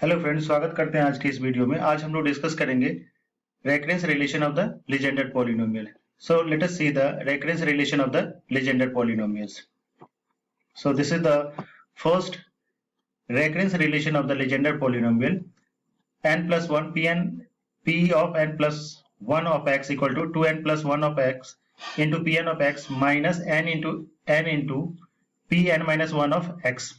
Hello friends, स्वागत करते हैं आज की इस वीडियो में। आज हम लोग डिस्कस करेंगे recurrence relation of the Legendre polynomial. So let us see the recurrence relation of the Legendre polynomials. So this is the first recurrence relation of the Legendre polynomial. N plus 1 p of n plus 1 of x equal to 2n plus 1 of x into pn of x minus n into pn minus 1 of x.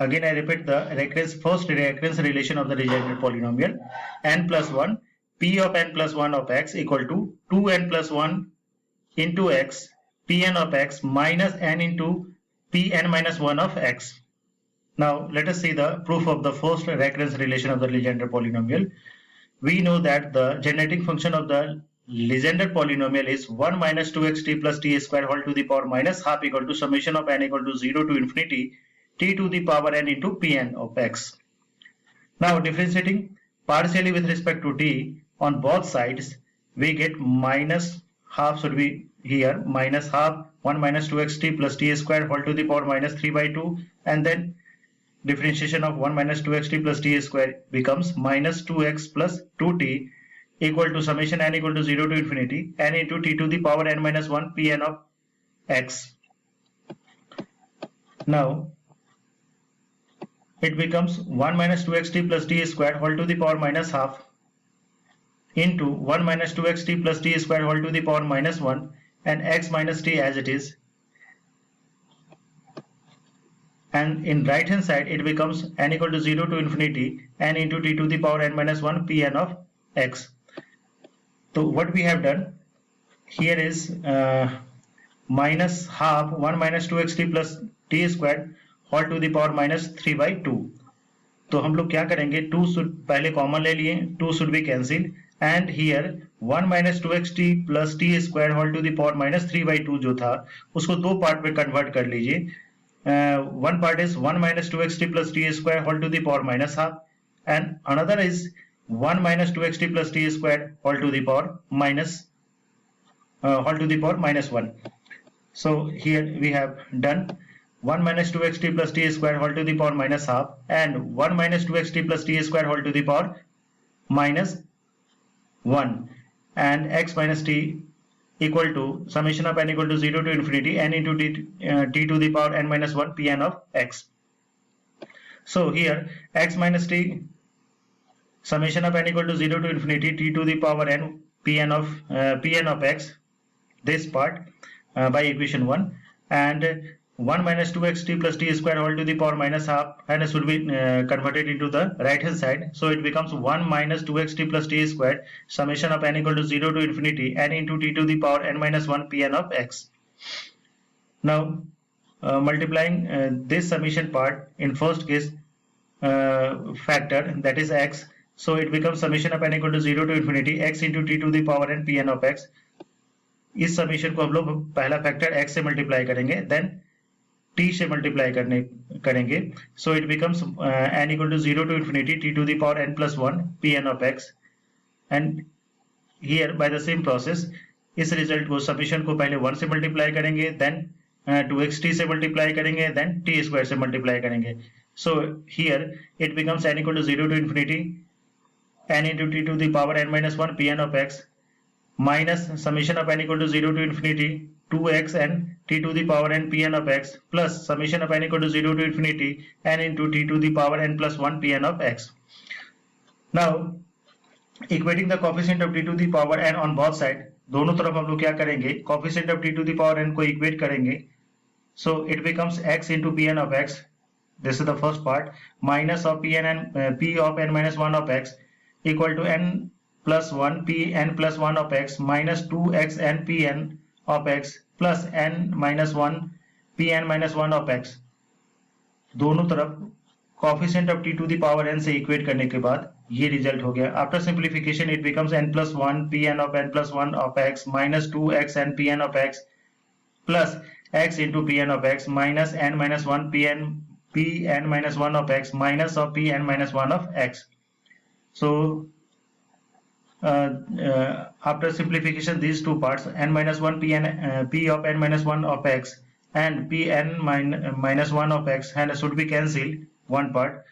Again I repeat the first recurrence relation of the Legendre polynomial. N plus 1 p of n plus 1 of x equal to 2n plus 1 into x pn of x minus n into pn minus 1 of x. Now let us see the proof of the first recurrence relation of the Legendre polynomial. We know that the generating function of the Legendre polynomial is 1 minus 2xt plus t square whole to the power minus half equal to summation of n equal to 0 to infinity t to the power n into pn of x. Now differentiating partially with respect to t on both sides, we get minus half should be here, minus half 1 minus 2xt plus t square whole to the power minus 3 by 2, and then differentiation of 1 minus 2xt plus t square becomes minus 2x plus 2t equal to summation n equal to 0 to infinity n into t to the power n minus 1 pn of x. Now it becomes 1 minus 2xt plus t square whole to the power minus half into 1 minus 2xt plus t square whole to the power minus 1 and x minus t as it is, and in right hand side it becomes n equal to 0 to infinity n into t to the power n minus 1 pn of x. So what we have done here is minus half 1 minus 2xt plus t square whole to the power minus 3 by 2. तो हम लोग क्या करेंगे, 2 should पहले common ले लिए, 2 should be cancel, and here 1 minus 2xt plus t square whole to the power minus 3 by 2 जो था उसको दो पार्ट में कन्वर्ट कर लीजिए. One part is 1 minus 2xt plus t square whole to the power minus half and another is 1 minus 2xt plus t square whole to the power minus 1. So here we have done 1 minus 2xt plus t square whole to the power minus half and 1 minus 2xt plus t square whole to the power minus 1 and x minus t equal to summation of n equal to 0 to infinity n into t to the power n minus 1 pn of x. So here x minus t summation of n equal to 0 to infinity t to the power n pn of x, this part by equation 1, and 1 minus 2xt plus t square whole to the power minus half and it should be converted into the right hand side. So it becomes 1 minus 2xt plus t square summation of n equal to 0 to infinity n into t to the power n minus 1 pn of x. Now multiplying this summation part in first case factor, that is x, so it becomes summation of n equal to 0 to infinity x into t to the power n pn of x. इस summation को हम लोग पहला factor x से multiply करेंगे, then t से multiply करेंगे, so it becomes n equal to 0 to infinity t to the power n plus 1 pn of x, and here by the same process इस रिजल्ट को समीशन को पहले 1 से multiply करेंगे, देन 2xt से multiply करेंगे, देन t स्क्वायर से multiply करेंगे. So here it becomes n equal to 0 to infinity n into t to the power n minus 1 pn of x minus summation of n equal to 0 to infinity 2x and t to the power n pn of x plus summation of n equal to 0 to infinity n into t to the power n plus 1 pn of x. Now equating the coefficient of t to the power n on both side, दोनों तरफ हम लोग क्या करेंगे, coefficient of t to the power n को equate करेंगे. So it becomes x into pn of x, this is the first part, minus of p of n minus 1 of x equal to n plus 1 pn plus 1 of x minus 2x n pn of x plus n minus 1 pn minus 1 of x. दोनों तरफ coefficient of t to the power n से equate करने के बाद ये result हो गया. After simplification it becomes n plus 1 pn of n plus 1 of x minus 2x n pn of x plus x into pn of x minus n minus 1 pn minus 1 of x minus of pn minus 1 of x. So after simplification these two parts, n minus 1 p of n minus 1 of x and pn minus 1 of x and should be cancelled one part.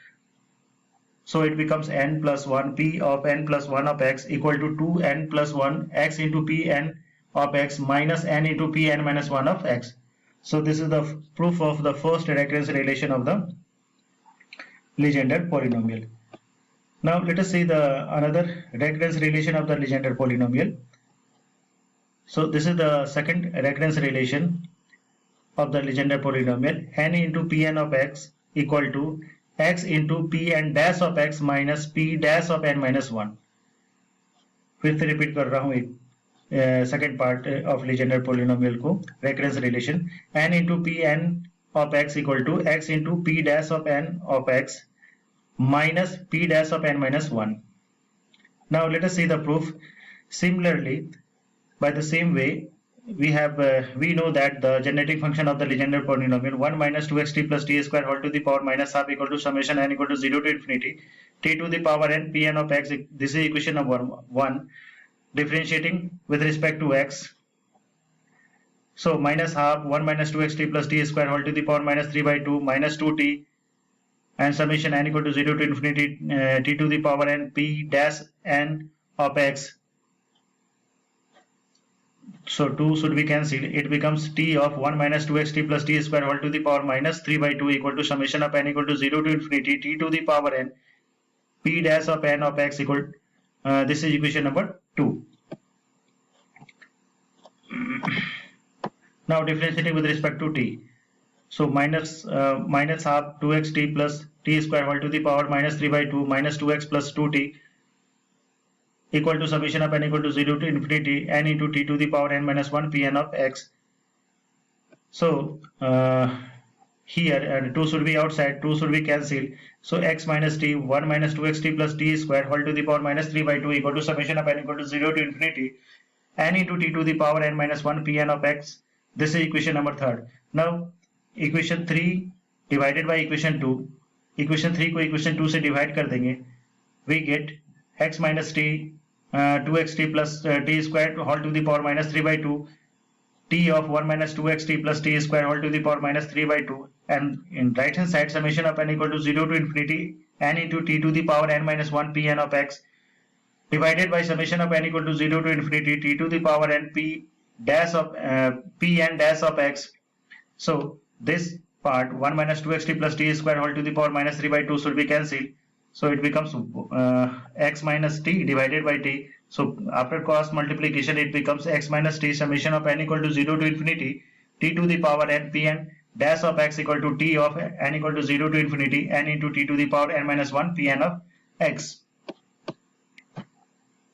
So it becomes n plus 1 p of n plus 1 of x equal to 2n plus 1 x into pn of x minus n into pn minus 1 of x. So this is the proof of the first recurrence relation of the Legendre polynomial. Now let us see the another recurrence relation of the Legendre polynomial. So this is the second recurrence relation of the Legendre polynomial. N into Pn of x equal to x into Pn dash of x minus P dash of n minus 1. फिर से repeat कर रहा हूँ एक second part of Legendre polynomial को, recurrence relation n into Pn of x equal to x into P dash of n of x minus P dash of n minus 1. Now let us see the proof. Similarly, by the same way, we know that the generating function of the Legendre polynomial 1 minus 2xt plus t square whole to the power minus half equal to summation n equal to 0 to infinity t to the power n Pn of x. This is equation number 1. Differentiating with respect to x. So minus half 1 minus 2xt plus t square whole to the power minus 3 by 2 minus 2t and summation n equal to 0 to infinity t to the power n p dash n of x. So 2 should be cancelled. It becomes t of 1 minus 2xt plus t square whole to the power minus 3 by 2 equal to summation of n equal to 0 to infinity t to the power n p dash of n of x equal this is equation number 2. Now differentiating with respect to t. So minus half 2xt plus t square whole to the power minus 3 by 2 minus 2x plus 2t equal to summation of n equal to 0 to infinity n into t to the power n minus 1 Pn of x. So here 2 should be outside, 2 should be cancelled. So x minus t 1 minus 2xt plus t square whole to the power minus 3 by 2 equal to summation of n equal to 0 to infinity n into t to the power n minus 1 Pn of x. This is equation number 3rd. Now equation 3 divided by equation 2. Equation 3 को equation 2 से divide कर देंगे. We get x minus t 2xt plus t squared whole to the power minus 3 by 2 t of 1 minus 2xt plus t square whole to the power minus 3 by 2, and in right hand side summation of n equal to 0 to infinity n into t to the power n minus 1 Pn of x divided by summation of n equal to 0 to infinity t to the power n p dash of Pn dash of x. So this part 1 minus 2xt plus t square whole to the power minus 3 by 2 should be cancelled. So it becomes x minus t divided by t. So after cross multiplication it becomes x minus t summation of n equal to 0 to infinity t to the power n Pn dash of x equal to t of n equal to 0 to infinity n into t to the power n minus 1 Pn of x.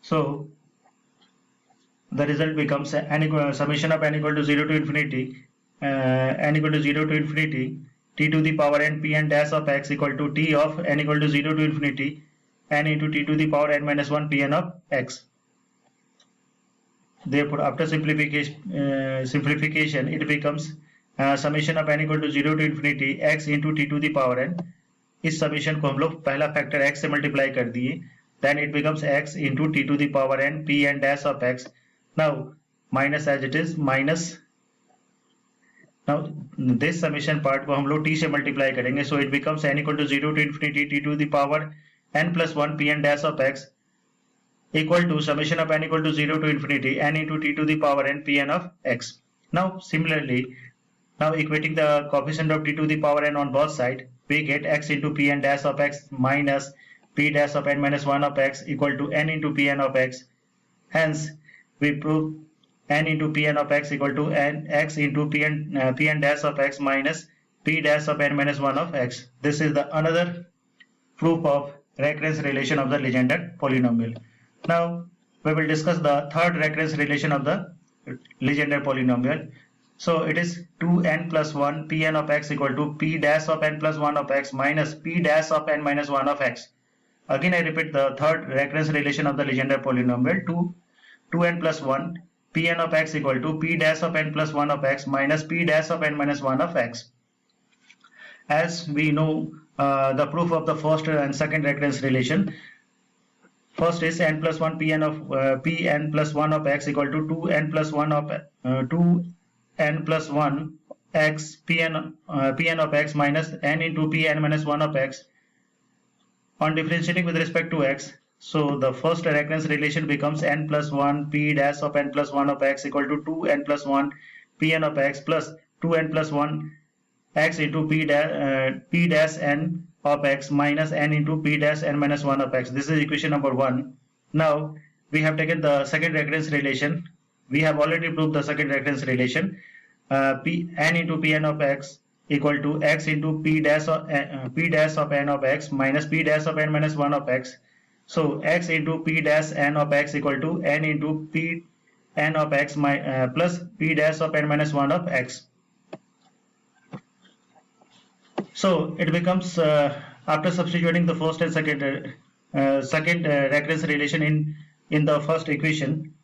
So the result becomes summation of n equal to 0 to infinity n equal to 0 to infinity t to the power n Pn dash of x equal to t of n equal to 0 to infinity n into t to the power n minus 1 Pn of x. Therefore after simplification it becomes summation of n equal to 0 to infinity x into t to the power n. इस summation को हम लोग पहला factor x से multiply कर दिए, then it becomes x into t to the power n Pn dash of x. Now minus as it is minus. Now this summation part को हम लोग t से मल्टीप्लाई करेंगे, so it becomes n equal to 0 to infinity t to the power n plus 1 Pn dash of x equal to summation of n equal to 0 to infinity n into t to the power n Pn of x. Now similarly, now equating the coefficient of t to the power n on both sides, we get x into Pn dash of x minus p dash of n minus 1 of x equal to n into Pn of x. Hence we prove n into Pn of x equal to n x into Pn dash of x minus p dash of n minus 1 of x. This is the another proof of recurrence relation of the Legendre polynomial. Now we will discuss the third recurrence relation of the Legendre polynomial. So it is 2n plus 1 Pn of x equal to p dash of n plus 1 of x minus p dash of n minus 1 of x. Again I repeat the third recurrence relation of the Legendre polynomial. 2n plus 1 Pn of x equal to p dash of n plus 1 of x minus p dash of n minus 1 of x. As we know the proof of the first and second recurrence relation. First is n plus 1 Pn of Pn plus 1 of x equal to 2n plus 1 of 2n plus 1 x Pn of x minus n into Pn minus 1 of x on differentiating with respect to x, so the first recurrence relation becomes n plus 1 p dash of n plus 1 of x equal to 2n plus 1 pn of x plus 2n plus 1 x into p dash n of x minus n into p dash n minus 1 of x. This is equation number 1. Now we have taken the second recurrence relation. We have already proved the second recurrence relation. N into pn of x equal to x into p dash of n of x minus p dash of n minus 1 of x. So x into p dash n of x equal to n into p n of x plus p dash of n minus 1 of x. So it becomes after substituting the first and second recurrence relation in the first equation.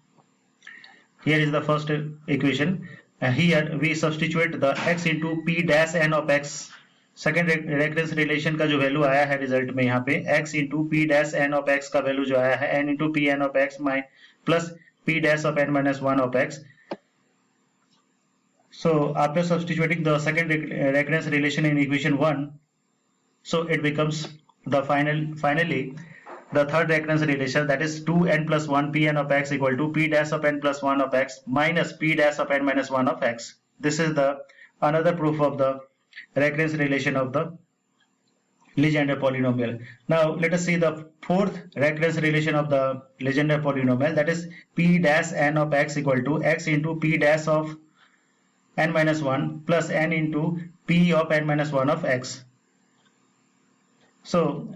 Here is the first equation. Here we substitute the x into p dash n of x. Second reference relation का जो value आया है result में यहाँ पे x into P dash N of x का value जो आया है n into P N of x plus p dash of n minus 1 of x. So after substituting the second recurrence relation in equation 1, so it becomes the finally the third recurrence relation, that is 2n plus 1 pn of x equal to p dash of n plus 1 of x minus p dash of n minus 1 of x. This is the another proof of the recurrence relation of the Legendre polynomial. Now let us see the fourth recurrence relation of the Legendre polynomial, that is p dash n of x equal to x into p dash of n minus 1 plus n into p of n minus 1 of x. So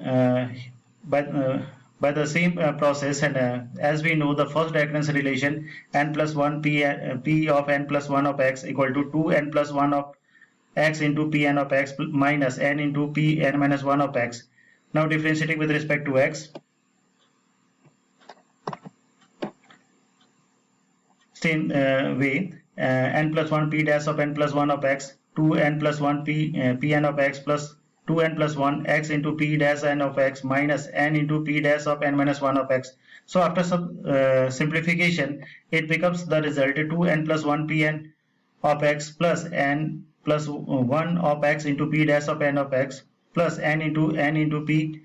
by the same process, and as we know the first recurrence relation n plus 1 p of n plus 1 of x equal to 2n plus 1 of x into pn of x minus n into p n minus 1 of x. Now differentiating with respect to x, same way, n plus 1 p dash of n plus 1 of x, 2n plus 1 pn of x plus 2n plus 1 x into p dash n of x minus n into p dash of n minus 1 of x. So after simplification, it becomes the result 2n plus 1 pn of x plus n plus 1 of x into p dash of n of x plus n into p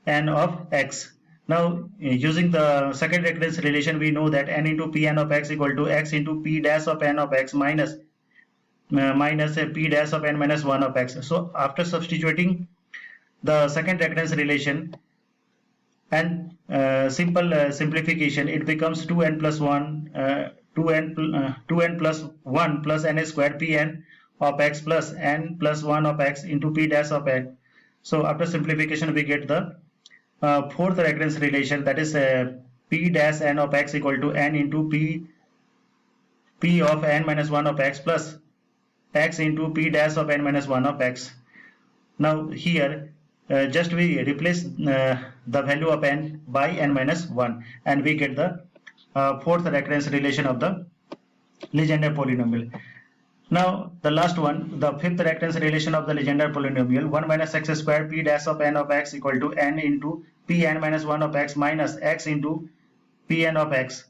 n of x. Now using the second recurrence relation, we know that n into p n of x equal to x into p dash of n of x minus p dash of n minus 1 of x. So after substituting the second recurrence relation and simple simplification, it becomes 2n plus 1 2n plus 1 plus n square pn of x plus n plus 1 of x into p dash of n. So after simplification, we get the fourth recurrence relation, that is p dash n of x equal to n into p of n minus 1 of x plus x into p dash of n minus 1 of x. Now here just we replace the value of n by n minus 1 and we get the fourth recurrence relation of the Legendre polynomial. Now the last one, the fifth recurrence relation of the Legendre polynomial, 1 minus x square p dash of n of x equal to n into p n minus 1 of x minus x into p n of x.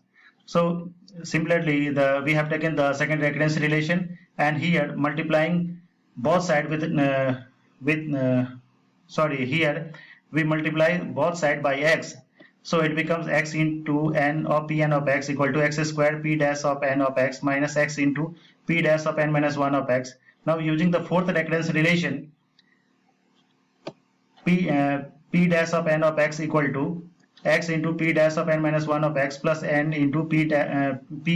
So similarly, we have taken the second recurrence relation and here multiplying both sides here we multiply both sides by x. So it becomes x into n of p n of x equal to x square p dash of n of x minus x into p dash of n minus 1 of x. Now using the fourth recurrence relation, p dash of n of x equal to x into p dash of n minus 1 of x plus n into p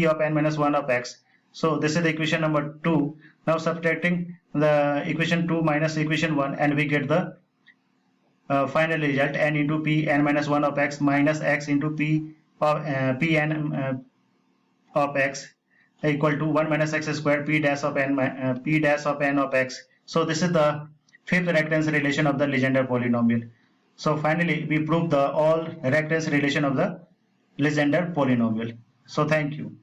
of n minus 1 of x. So this is the equation number 2. Now subtracting the equation 2 minus equation 1 and we get the final result, n into p n minus 1 of x minus x into p of p n of x equal to 1 minus x square p dash of n of x. So this is the fifth recurrence relation of the Legendre polynomial. So finally we proved all recurrence relation of the Legendre polynomial. So thank you.